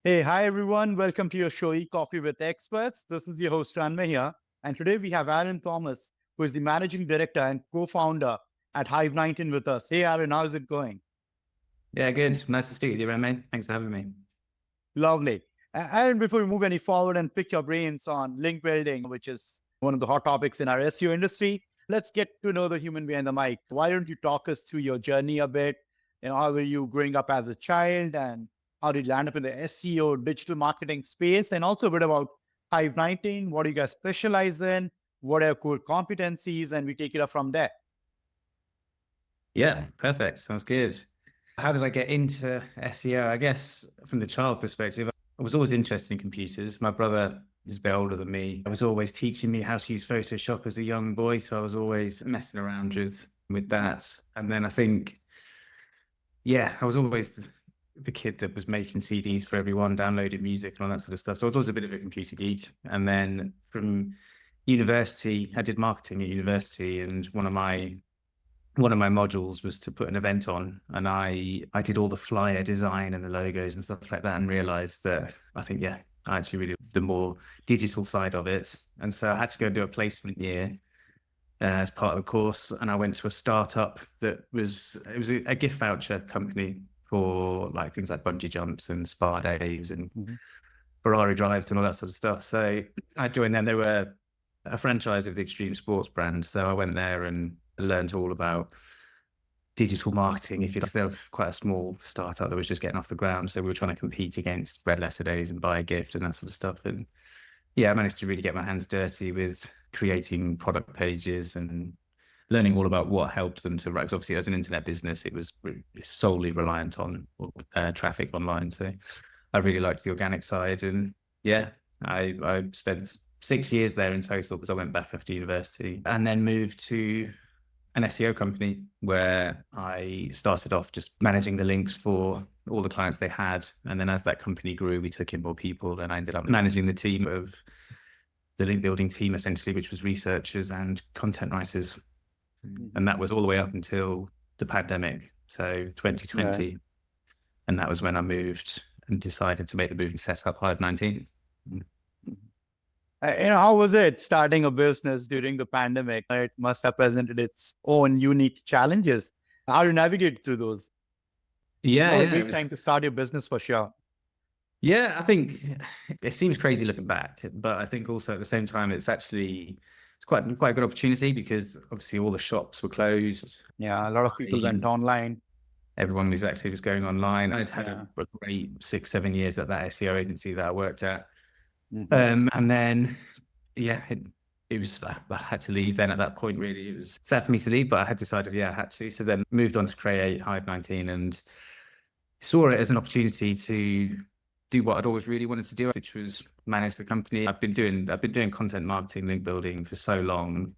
Hey, hi everyone. Welcome to your show, Coffee with Experts. This is your host, Ranmay here. And today we have Aaron Thomas, who is the managing director and co-founder at Hive 19 with us. Hey, Aaron, how's it going? Yeah, good. Nice to speak with you, Ranmay. Thanks for having me. Lovely. Aaron, before we move any forward and pick your brains on link building, which is one of the hot topics in our SEO industry, let's get to know the human behind the mic. Why don't you talk us through your journey a bit? How were you growing up as a child and how did you land up in the SEO digital marketing space? And also a bit about Hive 19. What do you guys specialize in? What are your core competencies? And we take it up from there. Yeah, perfect. Sounds good. How did I get into SEO? I guess from the child perspective, I was always interested in computers. My brother is a bit older than me. I was always teaching me how to use Photoshop as a young boy. So I was always messing around with that. And then I think, I was always the kid that was making CDs for everyone, downloading music and all that sort of stuff. So I was always a bit of a computer geek. And then from university, I did marketing at university, and one of my modules was to put an event on, and I did all the flyer design and the logos and stuff like that, and realized that I think, I actually really the more digital side of it. And so I had to go and do a placement year as part of the course. And I went to a startup it was a gift voucher company for like things like bungee jumps and spa days and Ferrari drives and all that sort of stuff. So I joined them. They were a franchise of the extreme sports brand. So I went there and learned all about digital marketing. If you like, they're quite a small startup that was just getting off the ground. So we were trying to compete against red letter days and buy a gift and that sort of stuff. And I managed to really get my hands dirty with creating product pages and learning all about what helped them to write. Because obviously, as an internet business, it was solely reliant on traffic online. So I really liked the organic side. And I spent 6 years there in total, because I went back after university and then moved to an SEO company where I started off just managing the links for all the clients they had. And then as that company grew, we took in more people, and I ended up managing the team of the link building team, essentially, which was researchers and content writers. And that was all the way up until the pandemic, so 2020. Right. And that was when I moved and decided to make the move and set up Hive 19. How was it starting a business during the pandemic? It must have presented its own unique challenges. How do you navigate through those? It was a great time to start your business for sure. Yeah, I think it seems crazy looking back, but I think also at the same time, it's quite a good opportunity, because obviously all the shops were closed. Yeah, a lot of people went online. Everyone was going online. I'd had a great 6-7 years at that SEO agency that I worked at. And then, it was, I had to leave then at that point, really. It was sad for me to leave, but I had decided, I had to. So then moved on to create Hive 19 and saw it as an opportunity to do what I'd always really wanted to do, which was manage the company. I've been doing content marketing, link building for so long.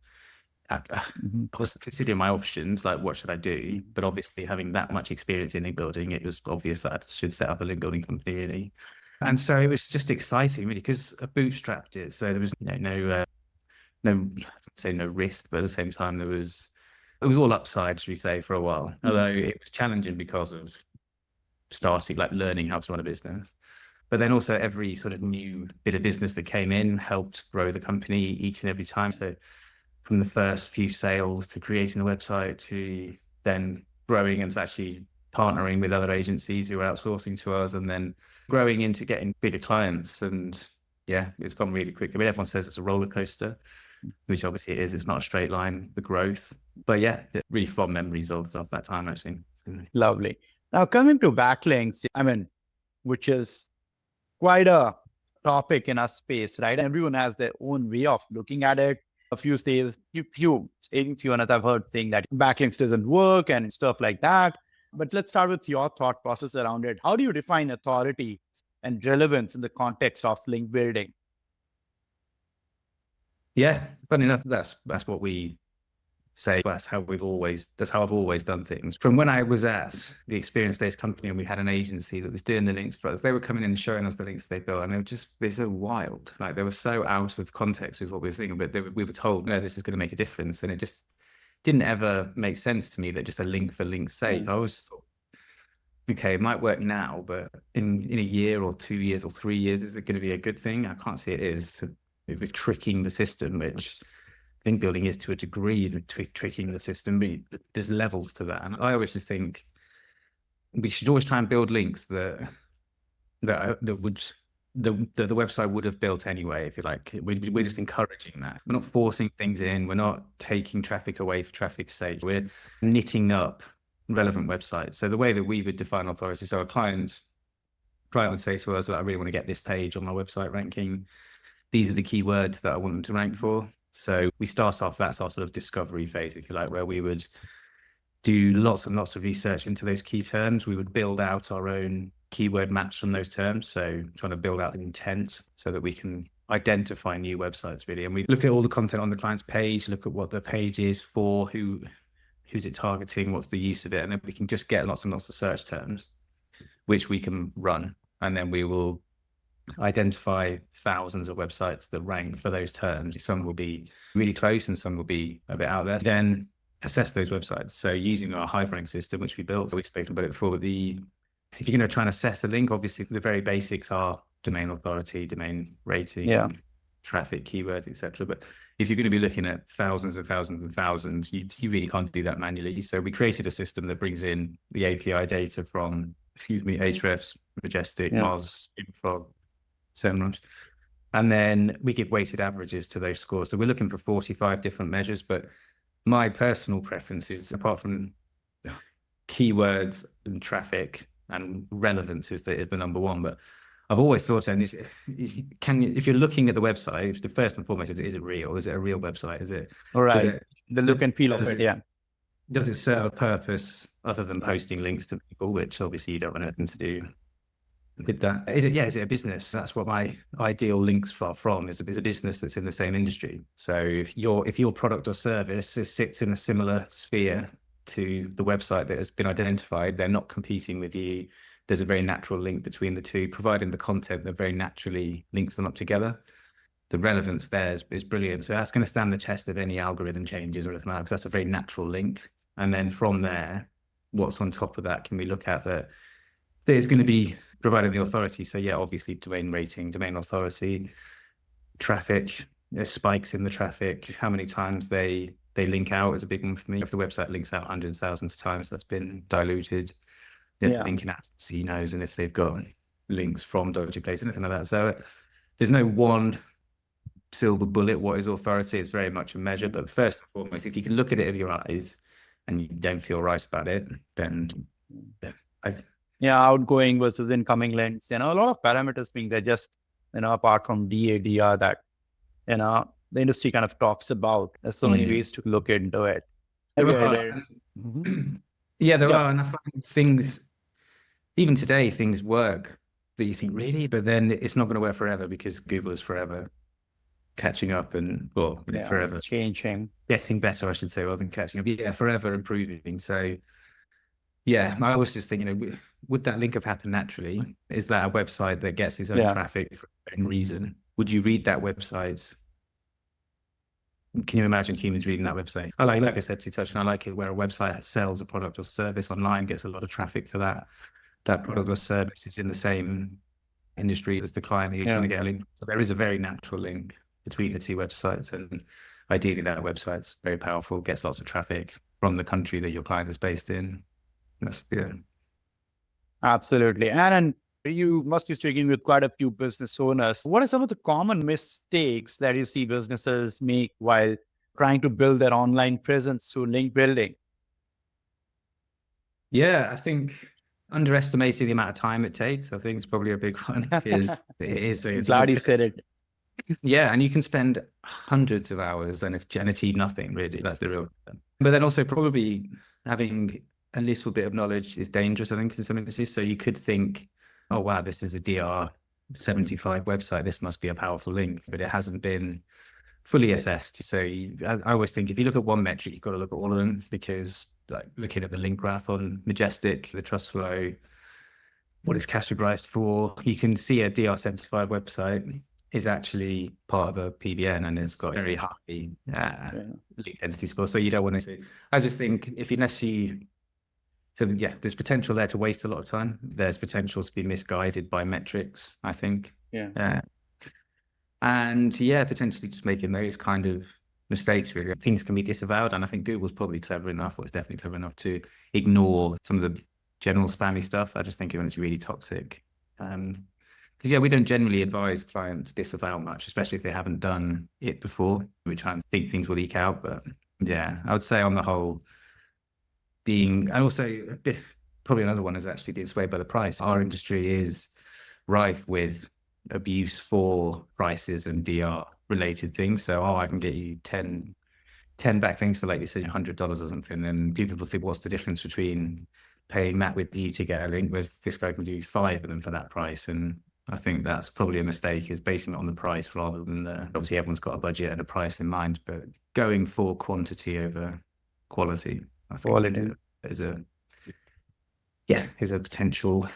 I was considering my options, like what should I do? But obviously, having that much experience in link building, it was obvious that I should set up a link building company, really. And so it was just exciting, really, because I bootstrapped it. So there was no risk, but at the same time, it was all upside, should we say, for a while. Although it was challenging because of starting, like learning how to run a business. But then also every sort of new bit of business that came in helped grow the company each and every time. So from the first few sales to creating the website to then growing and actually partnering with other agencies who were outsourcing to us, and then growing into getting bigger clients. And it's gone really quick. I mean, everyone says it's a roller coaster, which obviously it is. It's not a straight line, the growth. But really fond memories of that time, actually. Lovely. Now, coming to backlinks, which is quite a topic in our space, right? Everyone has their own way of looking at it. A few agency owners I've heard saying that backlinks doesn't work and stuff like that. But let's start with your thought process around it. How do you define authority and relevance in the context of link building? Yeah, funny enough, that's what we say. That's how I've always done things. From when I was at the Experience Days company and we had an agency that was doing the links for us, they were coming in and showing us the links they built, and they're so wild. Like, they were so out of context with what we were thinking, but we were told, no, this is going to make a difference. And it just didn't ever make sense to me that just a link for link's sake. I always thought okay, it might work now, but in a year or 2 years or 3 years, is it going to be a good thing? I can't see it is. So it was tricking the system, which link building is to a degree, tricking the system, but there's levels to that. And I always just think we should always try and build links that would the website would have built anyway, if you like. We're just encouraging that. We're not forcing things in. We're not taking traffic away for traffic's sake. We're knitting up relevant websites. So the way that we would define authority, so a client would say to us, I really want to get this page on my website ranking. These are the keywords that I want them to rank for. So we start off, that's our sort of discovery phase, if you like, where we would do lots and lots of research into those key terms. We would build out our own keyword match from those terms. So trying to build out the intent so that we can identify new websites, really. And we look at all the content on the client's page, look at what the page is for, who's it targeting, what's the use of it. And then we can just get lots and lots of search terms, which we can run. And then we will identify thousands of websites that rank for those terms. Some will be really close and some will be a bit out there. Then assess those websites. So using our Hive rank system, which we built, we've spoken about it before, if you're going to try and assess the link, obviously the very basics are domain authority, domain rating, traffic, keywords, etc. But if you're going to be looking at thousands and thousands and thousands, you really can't do that manually. So we created a system that brings in the API data from, Ahrefs, Majestic, Moz, Infrog, SEMrush. And then we give weighted averages to those scores. So we're looking for 45 different measures, but my personal preference is, apart from keywords and traffic and relevance is the number one, but I've always thought, and if you're looking at the website, the first and foremost, is it real? Is it a real website? Is it all right? The look and feel of it, Does it serve a purpose other than posting links to people, which obviously you don't want anything to do with that? Is it a business? That's what my ideal links are from, is a business that's in the same industry. So if your product or service sits in a similar sphere to the website that has been identified, they're not competing with you. There's a very natural link between the two, providing the content that very naturally links them up together. The relevance there is brilliant. So that's going to stand the test of any algorithm changes or anything like that, because that's a very natural link. And then from there, what's on top of that can we look at that there's going to be providing the authority. So obviously domain rating, domain authority, traffic, there's spikes in the traffic, how many times they link out is a big one for me. If the website links out hundreds of thousands of times, that's been diluted. If they're linking out to CNOs, and if they've got links from dodgy places, anything like that. So there's no one silver bullet. What is authority? It's very much a measure. But first and foremost, if you can look at it with your eyes and you don't feel right about it, then outgoing versus incoming links, a lot of parameters being there, just apart from DADR that the industry kind of talks about. There's so many ways to look into it. There are, and I find things, even today, things work that you think, really? But then it's not going to work forever, because Google is forever catching up and, forever changing, getting better, I should say, rather than catching up. Forever improving. So, I was just thinking, would that link have happened naturally? Is that a website that gets its own traffic for any reason? Would you read that website? Can you imagine humans reading that website? Like I said to touch, and I like it where a website sells a product or service online, gets a lot of traffic for that product or service is in the same industry as the client that you're trying to get a link. So there is a very natural link between the two websites, and ideally that website's very powerful, gets lots of traffic from the country that your client is based in. That's absolutely. And you must be speaking with quite a few business owners. What are some of the common mistakes that you see businesses make while trying to build their online presence through link building? I think underestimating the amount of time it takes, I think, is probably a big one. It's glad you said it. And you can spend hundreds of hours and achieve nothing, really. That's the real. But then also probably having a little bit of knowledge is dangerous, I think, in some instances. So you could think, oh, wow, this is a DR75 website. This must be a powerful link, but it hasn't been fully assessed. So I always think if you look at one metric, you've got to look at all of them, because like looking at the link graph on Majestic, the trust flow, what it's categorized for, you can see a DR75 website is actually part of a PBN and it's got very high link density score. So you don't want to. I just think unless you So yeah, there's potential there to waste a lot of time. There's potential to be misguided by metrics, I think. Yeah. And yeah, potentially just making those kind of mistakes, really. Things can be disavowed. And I think Google's probably clever enough, or it's definitely clever enough to ignore some of the general spammy stuff. I just think when it's really toxic. Because yeah, we don't generally advise clients disavow much, especially if they haven't done it before. We try and think things will leak out. But yeah, I would say on the whole, and also probably another one is actually being swayed by the price. Our industry is rife with abuse for prices and DR related things. So, I can get you 10 backlinks for, like you said, $100 or something. And people think, what's the difference between paying that with you to get a link, whereas this guy can do 5 of them for that price? And I think that's probably a mistake, is basing it on the price rather than obviously everyone's got a budget and a price in mind, but going for quantity over quality, I think is a potential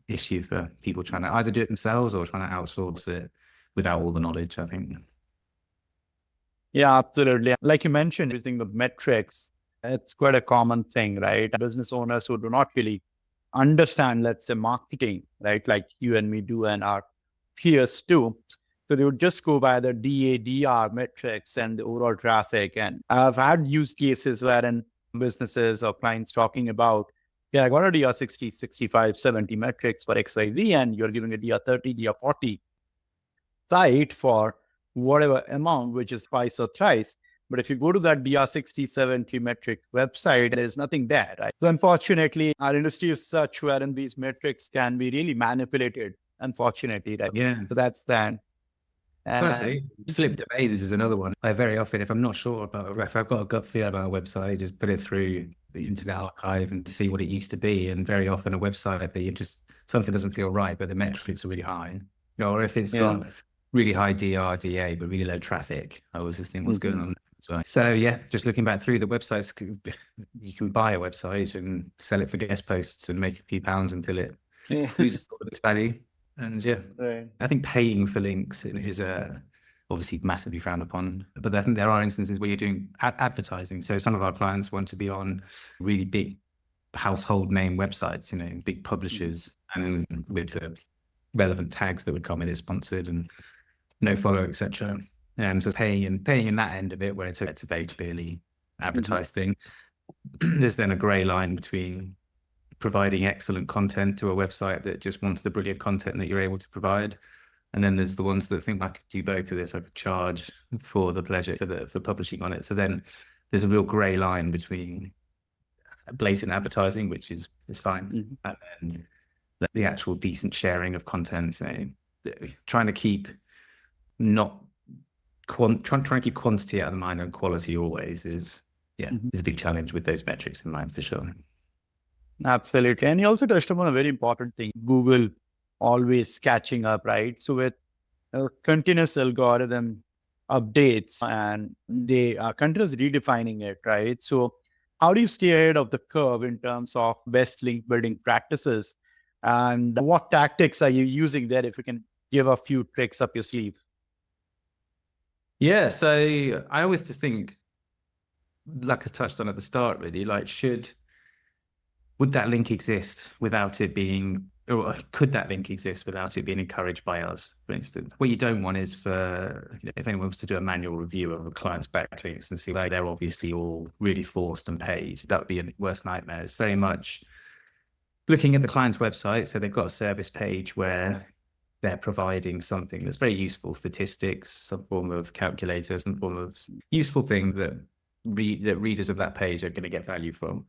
issue for people trying to either do it themselves or trying to outsource it without all the knowledge, I think. Yeah, absolutely. Like you mentioned, using the metrics, it's quite a common thing, right? Business owners who do not really understand, let's say, marketing, right? Like you and me do and our peers too. So they would just go by the DADR metrics and the overall traffic. And I've had use cases wherein businesses or clients talking about, yeah, I got a DR 60, 65, 70 metrics for XYZ, and you're giving a DR 30, DR 40 site for whatever amount, which is twice or thrice. But if you go to that DR 60, 70 metric website, there's nothing there, right? So unfortunately, our industry is such wherein these metrics can be really manipulated, unfortunately, right? Yeah. So that's that. Flip debate, this is another one. I very often, if I'm not sure about, if I've got a gut feel about a website, just put it through the Internet Archive and see what it used to be. And very often a website that something doesn't feel right, but the metrics are really high. Or if it's got really high DR, DA, but really low traffic. I always just think what's going on as well. So yeah, just looking back through the websites, you can buy a website and sell it for guest posts and make a few pounds until it loses all of its value. And I think paying for links is obviously massively frowned upon. But I think there are instances where you're doing advertising. So some of our clients want to be on really big household name websites, big publishers, and with the relevant tags that would come with it, sponsored and no follow, etc. So paying in that end of it, where it's a very clearly advertised thing. There's then a grey line between providing excellent content to a website that just wants the brilliant content that you're able to provide. And then there's the ones that think I could do both of this. I could charge for the pleasure for publishing on it. So then there's a real grey line between blatant advertising, which is fine, and then the actual decent sharing of content. Trying to keep trying to keep quantity out of the mind and quality always is a big challenge with those metrics in mind, for sure. Absolutely. And you also touched upon a very important thing, Google always catching up, right? So with continuous algorithm updates, and they are continuously redefining it, right? So how do you stay ahead of the curve in terms of best link building practices? And what tactics are you using there, if you can give a few tricks up your sleeve? Yeah, so I always just think, like I touched on at the start, really, like would that link exist without it being, or could that link exist without it being encouraged by us, for instance? What you don't want is for, if anyone was to do a manual review of a client's backlinks and see like they're obviously all really forced and paid, that would be a worst nightmare. It's very much looking at the client's website. So they've got a service page where they're providing something that's very useful, statistics, some form of calculator, some form of useful thing that readers of that page are going to get value from.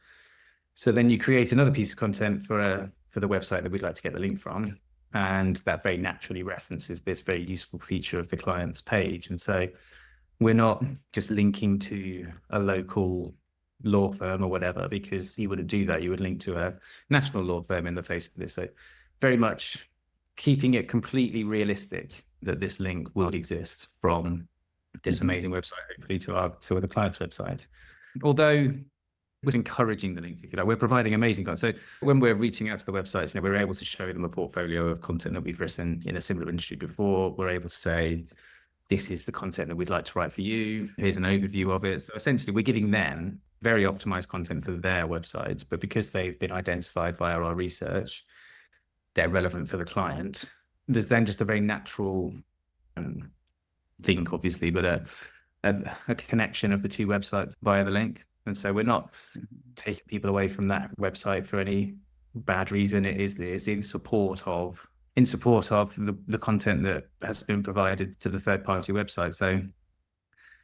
So then you create another piece of content for the website that we'd like to get the link from, and that very naturally references this very useful feature of the client's page. And so we're not just linking to a local law firm or whatever, because you wouldn't do that. You would link to a national law firm in the face of this. So very much keeping it completely realistic that this link will exist from this amazing website, hopefully to the client's website. Although we're encouraging the links, we're providing amazing content. So when we're reaching out to the websites, we're able to show them a portfolio of content that we've written in a similar industry before. We're able to say, this is the content that we'd like to write for you. Here's an overview of it. So essentially, we're giving them very optimized content for their websites, but because they've been identified via our research, they're relevant for the client. There's then just a very natural link, obviously, but a connection of the two websites via the link. And so we're not taking people away from that website for any bad reason. It is in support of the content that has been provided to the third-party website. So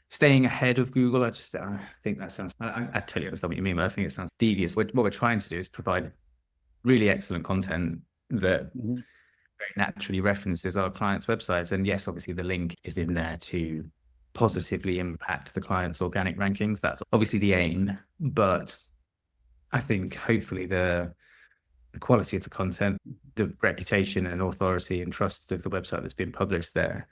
staying ahead of Google, I think that sounds, I totally understand what you mean, but I think it sounds devious. What we're trying to do is provide really excellent content that very naturally references our clients' websites. And yes, obviously the link is in there to positively impact the client's organic rankings. That's obviously the aim, but I think hopefully the quality of the content, the reputation and authority and trust of the website that's been published there,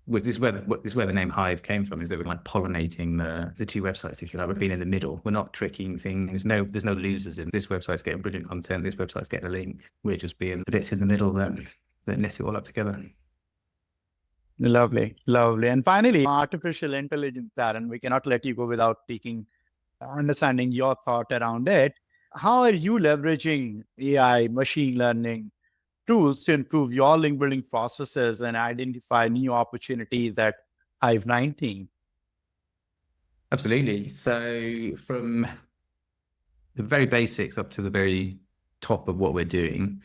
which is where the name Hive came from, is that we're like pollinating the two websites, if you like. We've been in the middle. We're not tricking things. There's no losers in this website's getting brilliant content. This website's getting a link. We're just being the bits in the middle that knit it all up together. Lovely. And finally, artificial intelligence, Darren, we cannot let you go without understanding your thought around it. How are you leveraging AI, machine learning tools to improve your link building processes and identify new opportunities at Hive 19? Absolutely. So from the very basics up to the very top of what we're doing,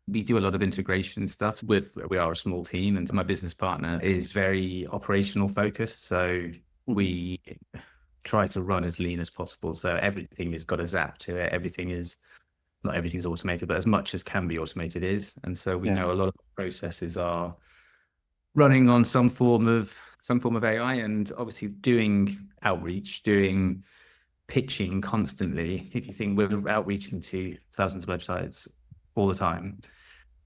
we do a lot of integration stuff. We are a small team, and my business partner is very operational focused. So we try to run as lean as possible. So everything has got a zap to it. Not everything's automated, but as much as can be automated is. And so we know a lot of processes are running on some form of AI, and obviously doing outreach, doing pitching constantly. If you think we're outreaching to thousands of websites all the time,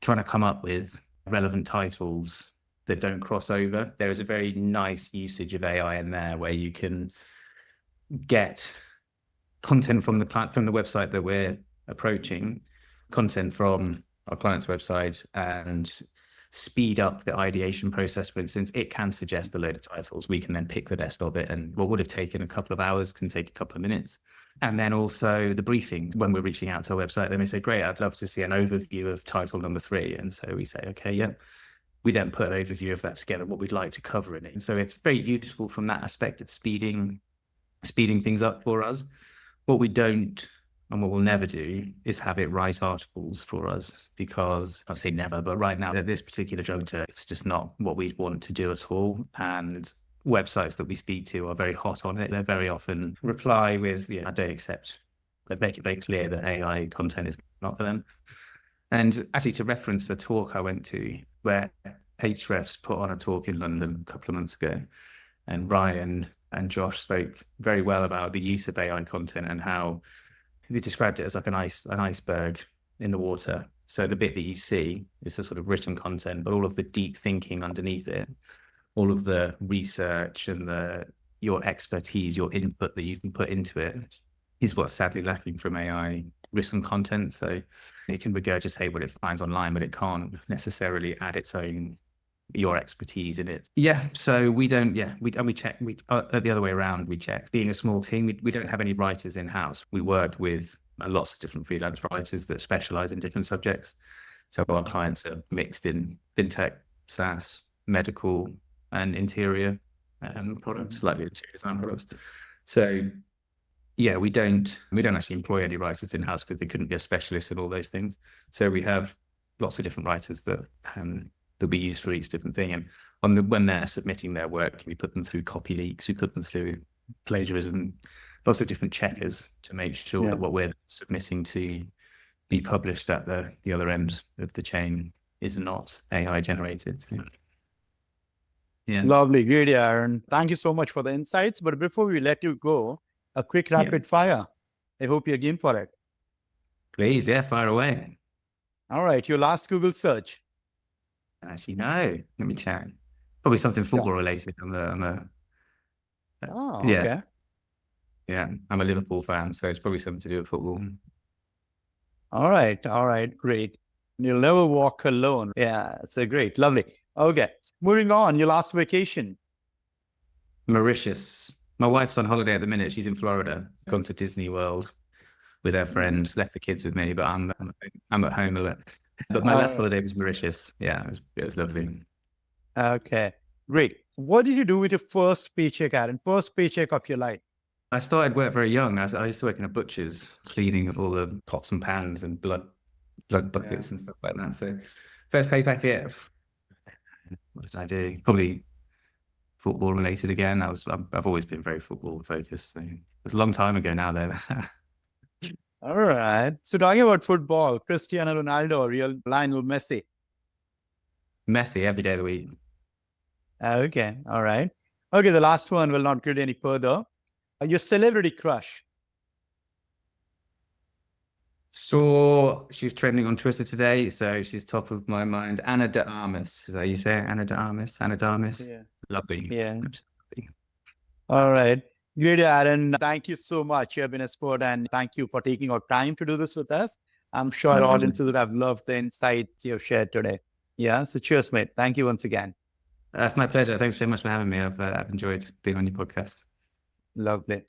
trying to come up with relevant titles that don't cross over. There is a very nice usage of AI in there where you can get content from the website that we're approaching, content from our client's website, and speed up the ideation process. For instance, it can suggest a load of titles. We can then pick the best of it, and what would have taken a couple of hours can take a couple of minutes. And then also the briefing, when we're reaching out to our website, they may say, great, I'd love to see an overview of title number 3. And so we say, okay, yeah. We then put an overview of that together, what we'd like to cover in it. And so it's very useful from that aspect of speeding things up for us. What we don't and what we'll never do is have it write articles for us, because I say never, but right now at this particular juncture, it's just not what we'd want to do at all. And websites that we speak to are very hot on it. They very often reply with, I don't accept. They make it very clear that AI content is not for them. And actually, to reference a talk I went to where Hrefs put on a talk in London a couple of months ago, and Ryan and Josh spoke very well about the use of AI content and how they described it as like an iceberg in the water. So the bit that you see is the sort of written content, but all of the deep thinking underneath it, all of the research and your expertise, your input that you can put into it, is what's sadly lacking from AI written content. So it can regurgitate what it finds online, but it can't necessarily add your expertise in it. So we don't, we check, the other way around, we check. Being a small team, we don't have any writers in-house. We work with lots of different freelance writers that specialize in different subjects. So our clients are mixed in fintech, SaaS, medical, and interior products, like interior design products. So we don't actually employ any writers in-house because they couldn't be a specialist in all those things. So we have lots of different writers that we use for each different thing. And when they're submitting their work, we put them through copy leaks, we put them through plagiarism, lots of different checkers to make sure that what we're submitting to be published at the other end of the chain is not AI generated. Lovely. Great, Aaron. Thank you so much for the insights. But before we let you go, a quick rapid fire. I hope you're game for it. Please, fire away. All right. Your last Google search. Actually, no. Let me check. Probably something football related. Okay. Yeah, I'm a Liverpool fan, so it's probably something to do with football. All right. Great. You'll never walk alone. Yeah, so great. Lovely. Okay. Moving on. Your last vacation. Mauritius. My wife's on holiday at the minute. She's in Florida, gone to Disney World with her friends, left the kids with me, but I'm at home a lot. But my last holiday was Mauritius. Yeah, it was lovely. Okay, great. What did you do with your first paycheck, Aaron? First paycheck of your life? I started work very young. I used to work in a butcher's, cleaning all the pots and pans and blood buckets and stuff like that. So first pay packet, what did I do? Probably football related again. I've always been very football focused. So it's a long time ago now though. All right. So talking about football, Cristiano Ronaldo or real Lionel Messi? Messi every day of the week. Okay. All right. Okay. The last one will not get any further. Your celebrity crush? So she's trending on Twitter today, so she's top of my mind. Anna de Armas, is that how you say it? Anna de Armas? Anna de Armas? Yeah. Lovely. Yeah. Absolutely. All right. Great, Aaron. Thank you so much. You have been a sport, and thank you for taking our time to do this with us. I'm sure our audiences would have loved the insight you've shared today. Yeah. So cheers, mate. Thank you once again. That's my pleasure. Thanks so much for having me. I've enjoyed being on your podcast. Lovely.